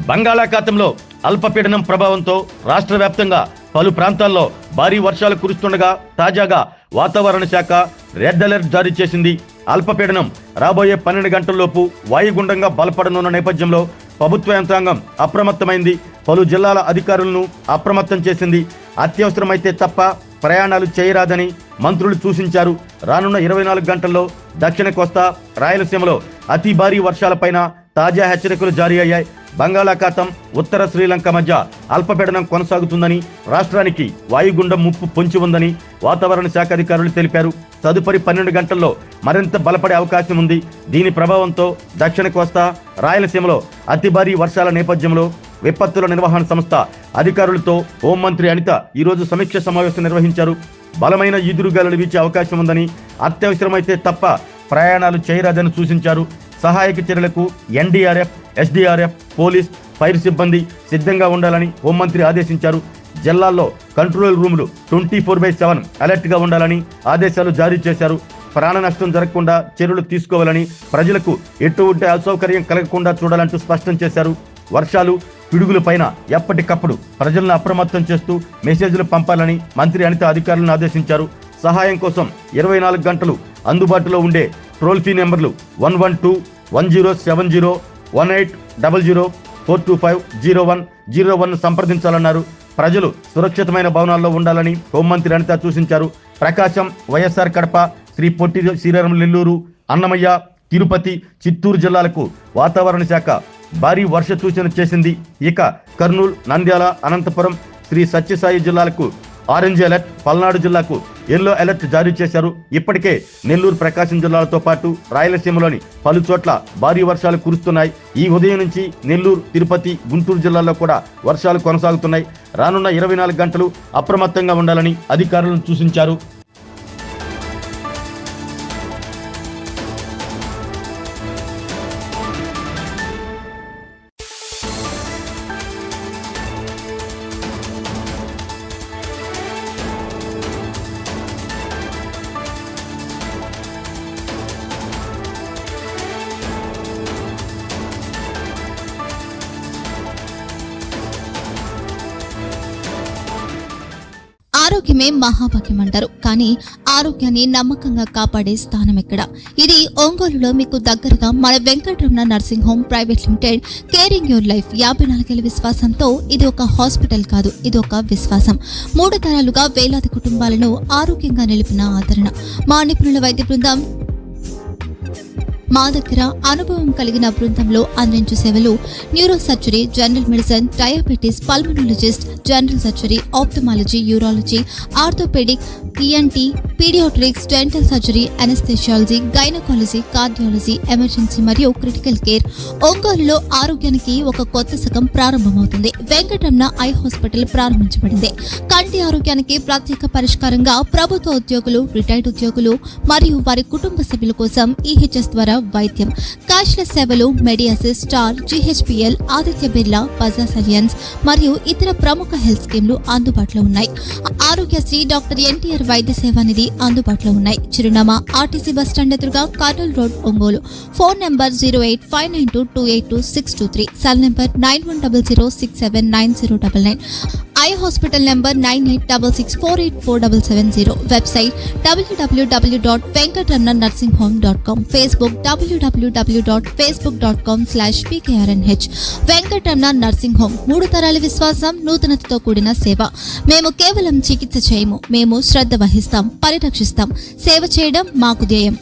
బంగాళాఖాతంలో అల్పపీడనం ప్రభావంతో రాష్ట్ర వ్యాప్తంగా పలు ప్రాంతాల్లో భారీ వర్షాలు కురుస్తుండగా తాజాగా వాతావరణ శాఖ రెడ్ అలర్ట్ జారీ చేసింది. అల్పపీడనం రాబోయే 12 గంటల్లోపు వాయుగుండంగా బలపడనున్న నేపథ్యంలో ప్రభుత్వ యంత్రాంగం అప్రమత్తమైంది. పలు జిల్లాల అధికారులను అప్రమత్తం చేసింది. అత్యవసరమైతే తప్ప ప్రయాణాలు చేయరాదని మంత్రులు సూచించారు. రానున్న 24 గంటల్లో దక్షిణ కోస్తా, రాయలసీమలో అతి భారీ వర్షాలపైన తాజా హెచ్చరికలు జారీ అయ్యాయి. బంగాళాఖాతం, ఉత్తర శ్రీలంక మధ్య అల్పపీడనం కొనసాగుతుందని, రాష్ట్రానికి వాయుగుండం ముప్పు పొంచి ఉందని వాతావరణ శాఖ అధికారులు తెలిపారు. తదుపరి 12 గంటల్లో మరింత బలపడే అవకాశం ఉంది. దీని ప్రభావంతో దక్షిణ కోస్తా, రాయలసీమలో అతి భారీ వర్షాల నేపథ్యంలో విపత్తుల నిర్వహణ సంస్థ అధికారులతో హోంమంత్రి అనిత ఈరోజు సమీక్ష సమావేశం నిర్వహించారు. బలమైన ఈదురుగాలులు వీచే అవకాశం ఉందని, అత్యవసరమైతే తప్ప ప్రయాణాలు చేయరాదని సూచించారు. సహాయక చర్యలకు ఎన్డీఆర్ఎఫ్, ఎస్డీఆర్ఎఫ్, పోలీస్, ఫైర్ సిబ్బంది సిద్ధంగా ఉండాలని హోంమంత్రి ఆదేశించారు. జిల్లాల్లో కంట్రోల్ రూములు 24/7 అలర్ట్గా ఉండాలని ఆదేశాలు జారీ చేశారు. ప్రాణ నష్టం జరగకుండా చర్యలు తీసుకోవాలని, ప్రజలకు ఎటువంటి అసౌకర్యం కలగకుండా చూడాలంటూ స్పష్టం చేశారు. వర్షాలు, పిడుగులపైన ఎప్పటికప్పుడు ప్రజలను అప్రమత్తం చేస్తూ మెసేజ్లు పంపాలని మంత్రి అనిత అధికారులను ఆదేశించారు. సహాయం కోసం 24 గంటలు అందుబాటులో ఉండే టోల్ ఫ్రీ నెంబర్లు 112, 1070, 1800, 425-0101 సంప్రదించాలన్నారు. ప్రజలు సురక్షితమైన భవనాల్లో ఉండాలని హోంమంత్రి అనిత సూచించారు. ప్రకాశం, వైఎస్ఆర్ కడప, శ్రీ పొట్టి శ్రీరాములు నెల్లూరు, అన్నమయ్య, తిరుపతి, చిత్తూరు జిల్లాలకు వాతావరణ శాఖ భారీ వర్ష సూచన చేసింది. ఇక కర్నూలు, నంద్యాల, అనంతపురం, శ్రీ సత్యసాయి జిల్లాలకు ఆరెంజ్ అలర్ట్, పల్నాడు జిల్లాకు ఎల్లో అలర్ట్ జారీ చేశారు. ఇప్పటికే నెల్లూరు, ప్రకాశం జిల్లాలతో పాటు రాయలసీమలోని పలు చోట్ల భారీ వర్షాలు కురుస్తున్నాయి. ఈ ఉదయం నుంచి నెల్లూరు, తిరుపతి, గుంటూరు జిల్లాల్లో కూడా వర్షాలు కొనసాగుతున్నాయి. రానున్న 24 గంటలు అప్రమత్తంగా ఉండాలని అధికారులను సూచించారు. ఆరోగ్యమే మహాభాగ్యం అంటారు. కానీ ఆరోగ్యాన్ని నమ్మకంగా కాపాడే స్థానం ఎక్కడ? ఇది ఒంగోలులో మీకు దగ్గరగా మన Venkataramana nursing home private limited. Caring your life 54 ఏళ్ల విశ్వాసంతో ఇది ఒక హాస్పిటల్ కాదు, ఇది ఒక విశ్వాసం. 3 తరాలుగా వేలాది కుటుంబాలను ఆరోగ్యంగా నిలిపిన ఆదరణ. మా నిపుణుల వైద్య బృందం మా దగ్గర అనుభవం కలిగిన బృందంలో అందించే సేవలు neuro surgery, general medicine, diabetes, pulmonologist, general surgery, ophthalmology, urology, orthopaedic, ENT, paediatrics, dental surgery, anaesthesiology, gynaecology, cardiology, emergency మరియు క్రిటికల్ కేర్. ఒంగోలులో ఆరోగ్యానికి ఒక కొత్త శకం ప్రారంభమవుతుంది. వెంకటరమణ ఐ హాస్పిటల్ ప్రారంభించబడింది. కంటి ఆరోగ్యానికి ప్రత్యేక పరిష్కారంగా ప్రభుత్వ ఉద్యోగులు, రిటైర్డ్ ఉద్యోగులు మరియు వారి కుటుంబ సభ్యుల కోసం ఈహెచ్ఎస్ ద్వారా వైద్యం. క్యాష్లెస్ సేవలు మెడియాసిస్, స్టార్, జీహెచ్పీఎల్, ఆదిత్య బిర్లా, బజాజ్ అలియన్స్ మరియు ఇతర ప్రముఖ హెల్త్ స్కీమ్లు అందుబాటులో ఉన్నాయి. ఆరోగ్యశ్రీ, డాక్టర్ ఎన్టీఆర్ వైద్య సేవా నిధి అందుబాటులో ఉన్నాయి. చిరునామా ఆర్టీసీ బస్టాండ్ ఎదురుగా, Kurnool road, Ongole. Phone number 08592282623. Cell number 9100679099. Eye hospital number 9866484770. Website www.venkatramanarsinghome.com. Facebook www.facebook.com/pkrnh. Venkataramana nursing home, 3 తరాల విశ్వాసం, నూతనతతో కూడిన సేవ. మేము కేవలం చికిత్స చేయము, మేము శ్రద్ధ వహిస్తాం, పరిరక్షిస్తాం. సేవ చేయడం మాకు ధ్యేయం.